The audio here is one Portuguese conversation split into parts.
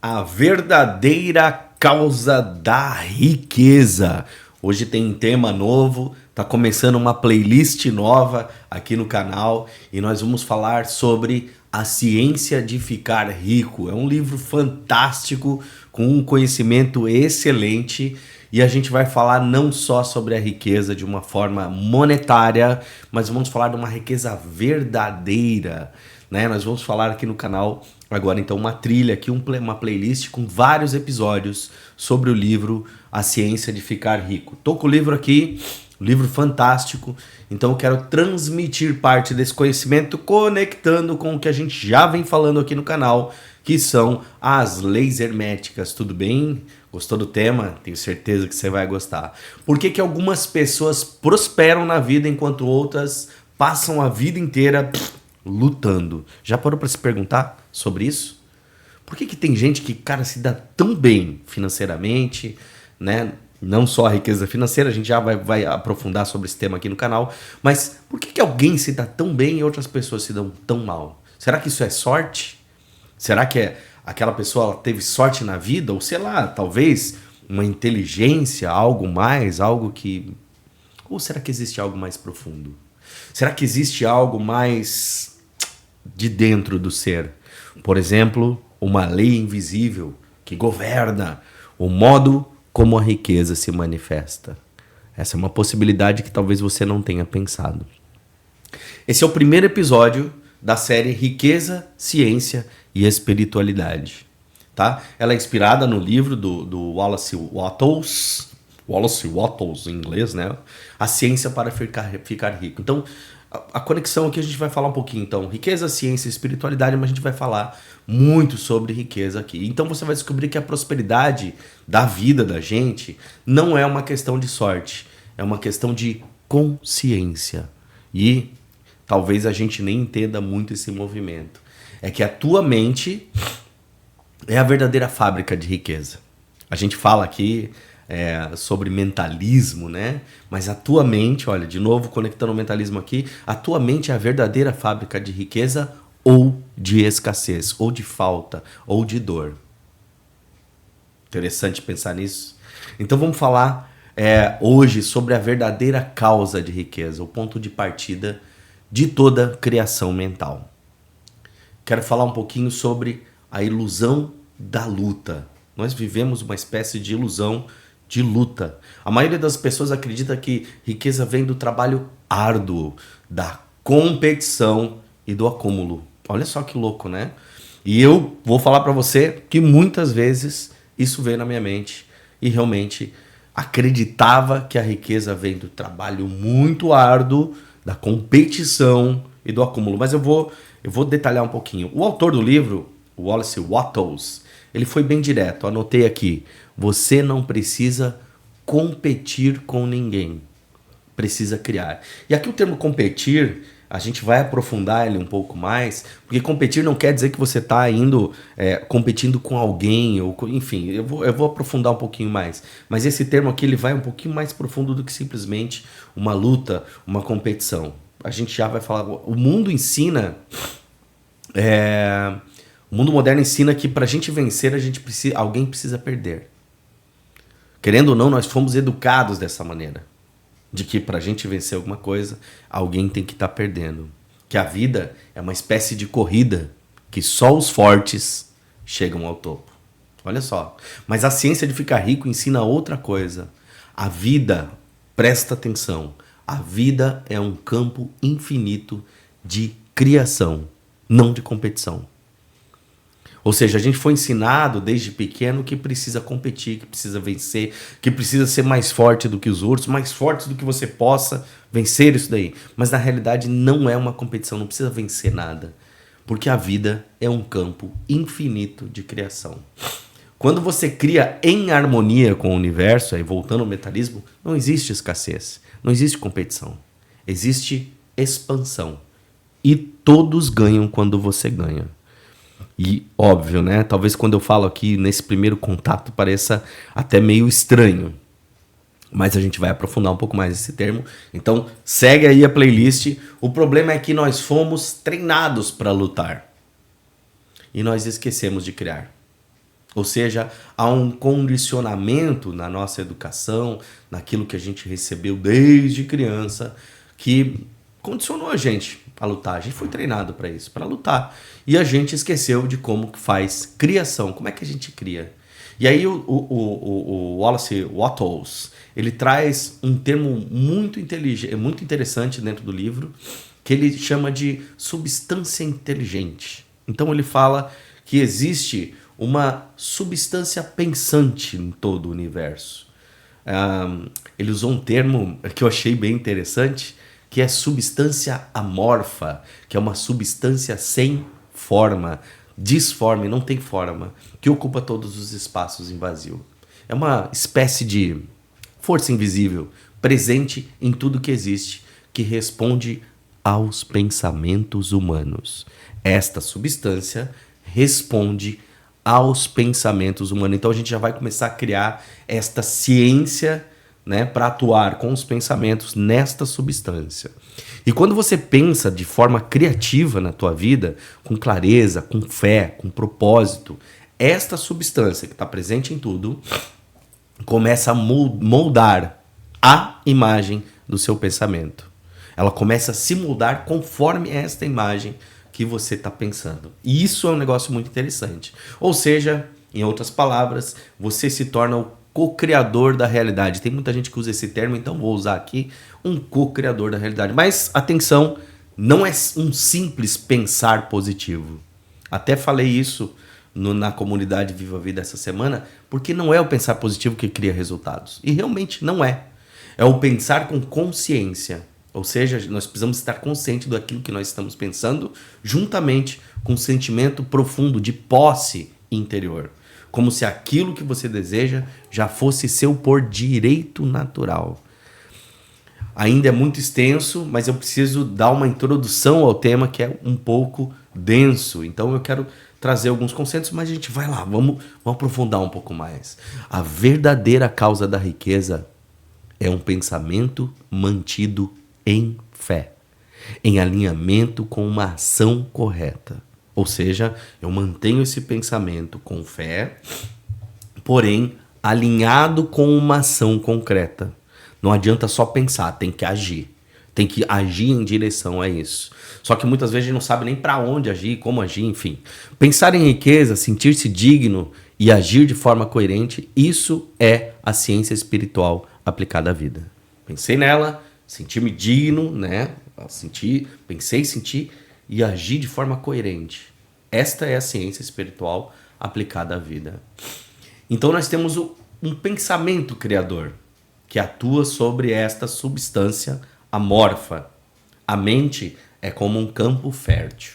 A verdadeira causa da riqueza. Hoje tem um tema novo, tá começando uma playlist nova aqui no canal e nós vamos falar sobre A Ciência de Ficar Rico. É um livro fantástico, com um conhecimento excelente, e a gente vai falar não só sobre a riqueza de uma forma monetária, mas vamos falar de uma riqueza verdadeira, né? Nós vamos falar aqui no canal agora então uma trilha aqui, uma playlist com vários episódios sobre o livro A Ciência de Ficar Rico. Tô com o livro aqui, livro fantástico, então eu quero transmitir parte desse conhecimento conectando com o que a gente já vem falando aqui no canal, que são as leis herméticas. Tudo bem? Gostou do tema? Tenho certeza que você vai gostar. Por que que algumas pessoas prosperam na vida enquanto outras passam a vida inteira lutando? Já parou para se perguntar sobre isso? Por que que tem gente que, cara, se dá tão bem financeiramente, né? Não só a riqueza financeira, a gente já vai aprofundar sobre esse tema aqui no canal, mas por que que alguém se dá tão bem e outras pessoas se dão tão mal? Será que isso é sorte? Será que aquela pessoa teve sorte na vida? Ou sei lá, talvez uma inteligência, algo mais, algo que... Ou será que existe algo mais profundo? Será que existe algo mais de dentro do ser? Por exemplo, uma lei invisível que governa o modo como a riqueza se manifesta. Essa é uma possibilidade que talvez você não tenha pensado. Esse é o primeiro episódio da série Riqueza, Ciência e Espiritualidade. Tá? Ela é inspirada no livro do Wallace Wattles em inglês, né? A Ciência para Ficar Rico. Então, a conexão aqui a gente vai falar um pouquinho, então, riqueza, ciência e espiritualidade, mas a gente vai falar muito sobre riqueza aqui. Então você vai descobrir que a prosperidade da vida da gente não é uma questão de sorte, é uma questão de consciência. E talvez a gente nem entenda muito esse movimento. É que a tua mente é a verdadeira fábrica de riqueza. A gente fala aqui sobre mentalismo, né? Mas a tua mente, olha, de novo conectando o mentalismo aqui, a tua mente é a verdadeira fábrica de riqueza ou de escassez, ou de falta, ou de dor. Interessante pensar nisso. Então vamos falar hoje sobre a verdadeira causa de riqueza, o ponto de partida de toda criação mental. Quero falar um pouquinho sobre a ilusão da luta. Nós vivemos uma espécie de ilusão de luta. A maioria das pessoas acredita que riqueza vem do trabalho árduo, da competição e do acúmulo. Olha só que louco, né? E eu vou falar para você que muitas vezes isso veio na minha mente e realmente acreditava que a riqueza vem do trabalho muito árduo, da competição e do acúmulo. Mas eu vou detalhar um pouquinho. O autor do livro, Wallace Wattles, ele foi bem direto. Anotei aqui. Você não precisa competir com ninguém. Precisa criar. E aqui o termo competir, a gente vai aprofundar ele um pouco mais, porque competir não quer dizer que você está indo competindo com alguém, ou enfim, eu vou aprofundar um pouquinho mais. Mas esse termo aqui ele vai um pouquinho mais profundo do que simplesmente uma luta, uma competição. A gente já vai falar. O mundo ensina... O mundo moderno ensina que para a gente vencer, alguém precisa perder. Querendo ou não, nós fomos educados dessa maneira. De que para a gente vencer alguma coisa, alguém tem que estar perdendo. Que a vida é uma espécie de corrida que só os fortes chegam ao topo. Olha só. Mas a ciência de ficar rico ensina outra coisa. A vida, presta atenção, a vida é um campo infinito de criação, não de competição. Ou seja, a gente foi ensinado desde pequeno que precisa competir, que precisa vencer, que precisa ser mais forte do que os outros, mais forte do que você possa vencer isso daí. Mas na realidade não é uma competição, não precisa vencer nada. Porque a vida é um campo infinito de criação. Quando você cria em harmonia com o universo, aí voltando ao mentalismo, não existe escassez, não existe competição. Existe expansão. E todos ganham quando você ganha. E óbvio, né? Talvez quando eu falo aqui nesse primeiro contato pareça até meio estranho. Mas a gente vai aprofundar um pouco mais esse termo. Então segue aí a playlist. O problema é que nós fomos treinados para lutar. E nós esquecemos de criar. Ou seja, há um condicionamento na nossa educação, naquilo que a gente recebeu desde criança, que condicionou a gente a lutar. A gente foi treinado para isso, para lutar. E a gente esqueceu de como que faz criação, como é que a gente cria. E aí o Wallace Wattles, ele traz um termo muito inteligente, muito interessante dentro do livro, que ele chama de substância inteligente. Então ele fala que existe uma substância pensante em todo o universo. Ele usou um termo que eu achei bem interessante, que é substância amorfa, que é uma substância sem forma, disforme, não tem forma, que ocupa todos os espaços em vazio. É uma espécie de força invisível, presente em tudo que existe, que responde aos pensamentos humanos. Esta substância responde aos pensamentos humanos. Então a gente já vai começar a criar esta ciência, né, para atuar com os pensamentos nesta substância. E quando você pensa de forma criativa na tua vida, com clareza, com fé, com propósito, esta substância que está presente em tudo começa a moldar a imagem do seu pensamento. Ela começa a se moldar conforme esta imagem que você está pensando. E isso é um negócio muito interessante. Ou seja, em outras palavras, você se torna o co-criador da realidade. Tem muita gente que usa esse termo, então vou usar aqui um co-criador da realidade. Mas atenção, não é um simples pensar positivo. Até falei isso na comunidade Viva a Vida essa semana, porque não é o pensar positivo que cria resultados. E realmente não é. É o pensar com consciência. Ou seja, nós precisamos estar conscientes daquilo que nós estamos pensando, juntamente com um sentimento profundo de posse interior. Como se aquilo que você deseja já fosse seu por direito natural. Ainda é muito extenso, mas eu preciso dar uma introdução ao tema que é um pouco denso. Então eu quero trazer alguns conceitos, mas a gente vai lá, vamos aprofundar um pouco mais. A verdadeira causa da riqueza é um pensamento mantido em fé, em alinhamento com uma ação correta. Ou seja, eu mantenho esse pensamento com fé, porém alinhado com uma ação concreta. Não adianta só pensar, tem que agir. Tem que agir em direção a isso. Só que muitas vezes a gente não sabe nem para onde agir, como agir, enfim. Pensar em riqueza, sentir-se digno e agir de forma coerente, isso é a ciência espiritual aplicada à vida. Pensei nela, senti-me digno, né? Pensei, senti e agir de forma coerente. Esta é a ciência espiritual aplicada à vida. Então nós temos um pensamento criador que atua sobre esta substância amorfa. A mente é como um campo fértil.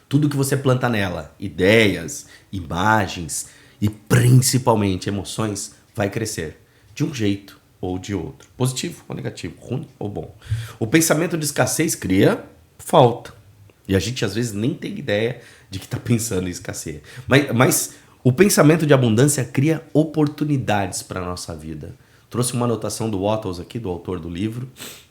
Tudo que você planta nela, ideias, imagens e principalmente emoções, vai crescer de um jeito ou de outro. Positivo ou negativo, ruim ou bom. O pensamento de escassez cria falta. E a gente às vezes nem tem ideia de que está pensando em escassez. Mas o pensamento de abundância cria oportunidades para a nossa vida. Trouxe uma anotação do Wattles aqui, do autor do livro,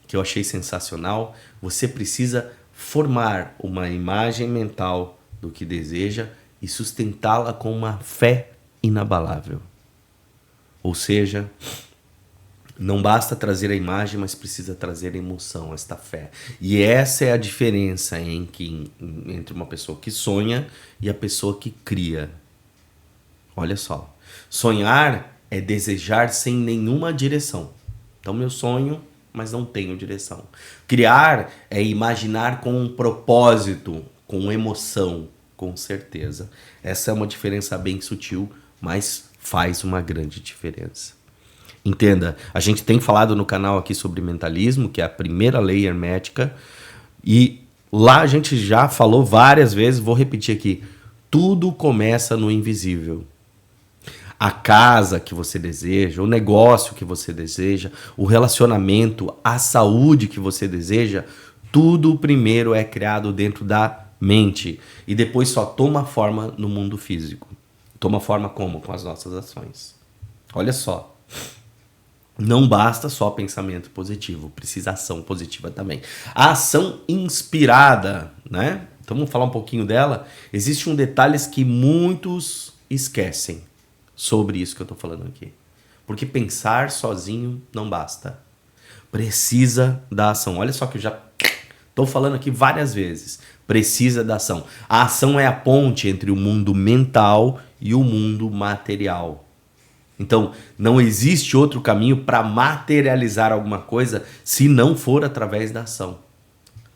que eu achei sensacional. Você precisa formar uma imagem mental do que deseja e sustentá-la com uma fé inabalável. Ou seja, não basta trazer a imagem, mas precisa trazer a emoção, esta fé. E essa é a diferença entre uma pessoa que sonha e a pessoa que cria. Olha só, sonhar é desejar sem nenhuma direção. Então, meu sonho, mas não tenho direção. Criar é imaginar com um propósito, com emoção, com certeza. Essa é uma diferença bem sutil, mas faz uma grande diferença. Entenda, a gente tem falado no canal aqui sobre mentalismo, que é a primeira lei hermética, e lá a gente já falou várias vezes, vou repetir aqui, tudo começa no invisível. A casa que você deseja, o negócio que você deseja, o relacionamento, a saúde que você deseja, tudo primeiro é criado dentro da mente e depois só toma forma no mundo físico. Toma forma como? Com as nossas ações. Olha só. Não basta só pensamento positivo, precisa ação positiva também. A ação inspirada, né? Então vamos falar um pouquinho dela. Existe um detalhe que muitos esquecem sobre isso que eu estou falando aqui. Porque pensar sozinho não basta. Precisa da ação. Olha só que eu já estou falando aqui várias vezes. Precisa da ação. A ação é a ponte entre o mundo mental e o mundo material. Então, não existe outro caminho para materializar alguma coisa se não for através da ação.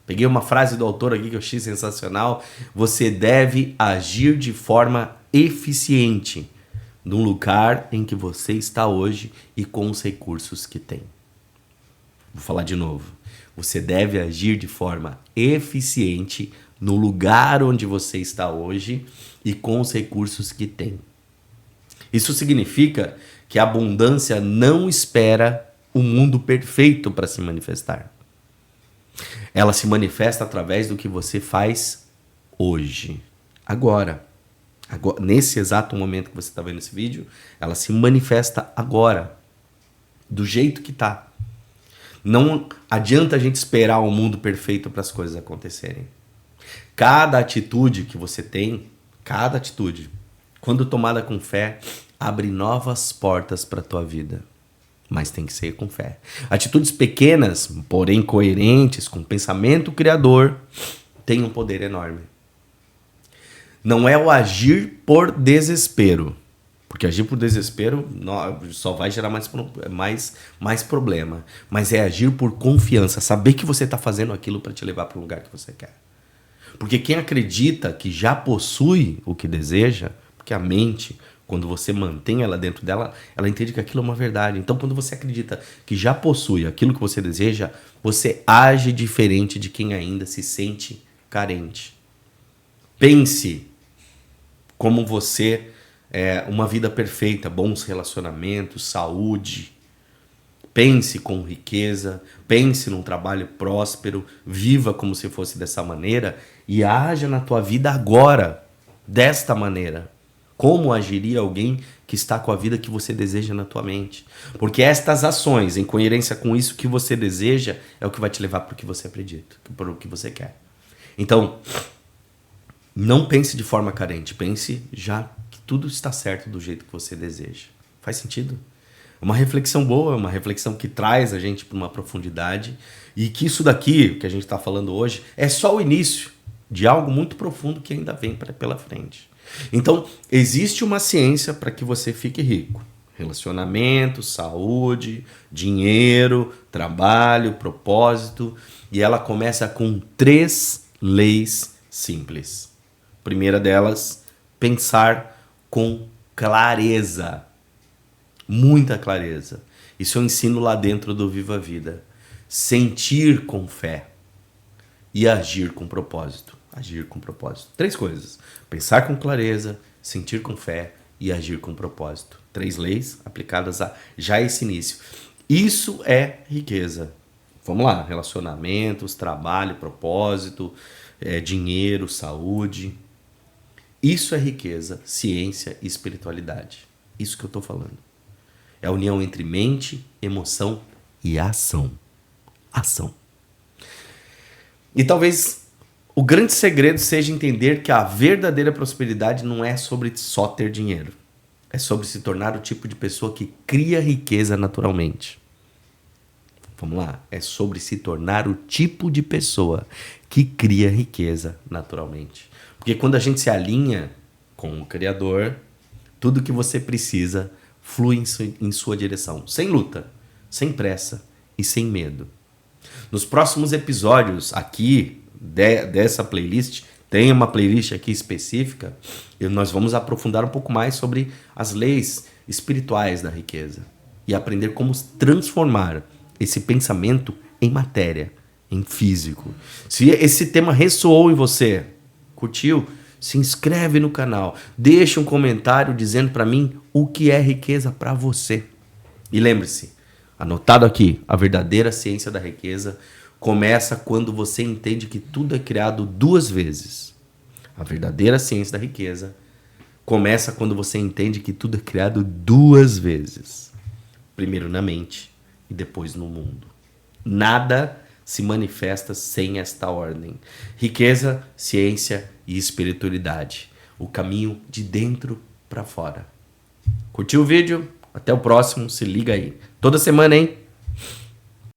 Peguei uma frase do autor aqui que eu achei sensacional. Você deve agir de forma eficiente no lugar em que você está hoje e com os recursos que tem. Vou falar de novo. Você deve agir de forma eficiente no lugar onde você está hoje e com os recursos que tem. Isso significa que a abundância não espera o mundo perfeito para se manifestar. Ela se manifesta através do que você faz hoje, agora. Nesse exato momento que você está vendo esse vídeo, ela se manifesta agora, do jeito que está. Não adianta a gente esperar o mundo perfeito para as coisas acontecerem. Cada atitude que você tem, cada atitude, quando tomada com fé, abre novas portas para a tua vida. Mas tem que ser com fé. Atitudes pequenas, porém coerentes, com pensamento criador, têm um poder enorme. Não é o agir por desespero. Porque agir por desespero só vai gerar mais problema. Mas é agir por confiança. Saber que você está fazendo aquilo para te levar para o lugar que você quer. Porque quem acredita que já possui o que deseja, porque a mente, quando você mantém ela dentro dela, ela entende que aquilo é uma verdade. Então, quando você acredita que já possui aquilo que você deseja, você age diferente de quem ainda se sente carente. Pense como você uma vida perfeita, bons relacionamentos, saúde. Pense com riqueza, pense num trabalho próspero, viva como se fosse dessa maneira e haja na tua vida agora, desta maneira. Como agiria alguém que está com a vida que você deseja na tua mente? Porque estas ações, em coerência com isso que você deseja, é o que vai te levar para o que você acredita, para o que você quer. Então, não pense de forma carente, pense já que tudo está certo do jeito que você deseja. Faz sentido? Uma reflexão boa, uma reflexão que traz a gente para uma profundidade e que isso daqui, que a gente está falando hoje, é só o início de algo muito profundo que ainda vem pela frente. Então, existe uma ciência para que você fique rico. Relacionamento, saúde, dinheiro, trabalho, propósito. E ela começa com 3 leis simples. Primeira delas, pensar com clareza. Muita clareza. Isso eu ensino lá dentro do Viva a Vida. Sentir com fé e agir com propósito. Agir com propósito. 3 coisas. Pensar com clareza, sentir com fé e agir com propósito. 3 leis aplicadas a já esse início. Isso é riqueza. Vamos lá. Relacionamentos, trabalho, propósito, dinheiro, saúde. Isso é riqueza, ciência e espiritualidade. Isso que eu estou falando. É a união entre mente, emoção e ação. Ação. E talvez o grande segredo seja entender que a verdadeira prosperidade não é sobre só ter dinheiro. É sobre se tornar o tipo de pessoa que cria riqueza naturalmente. Vamos lá. É sobre se tornar o tipo de pessoa que cria riqueza naturalmente. Porque quando a gente se alinha com o Criador, tudo que você precisa flui em sua direção, sem luta, sem pressa e sem medo. Nos próximos episódios aqui dessa playlist, tem uma playlist aqui específica, e nós vamos aprofundar um pouco mais sobre as leis espirituais da riqueza e aprender como transformar esse pensamento em matéria, em físico. Se esse tema ressoou em você, curtiu? Se inscreve no canal, deixa um comentário dizendo para mim o que é riqueza para você. E lembre-se, anotado aqui, a verdadeira ciência da riqueza começa quando você entende que tudo é criado 2 vezes. A verdadeira ciência da riqueza começa quando você entende que tudo é criado 2 vezes. Primeiro na mente e depois no mundo. Nada se manifesta sem esta ordem. Riqueza, ciência e espiritualidade. O caminho de dentro para fora. Curtiu o vídeo? Até o próximo, se liga aí. Toda semana, hein?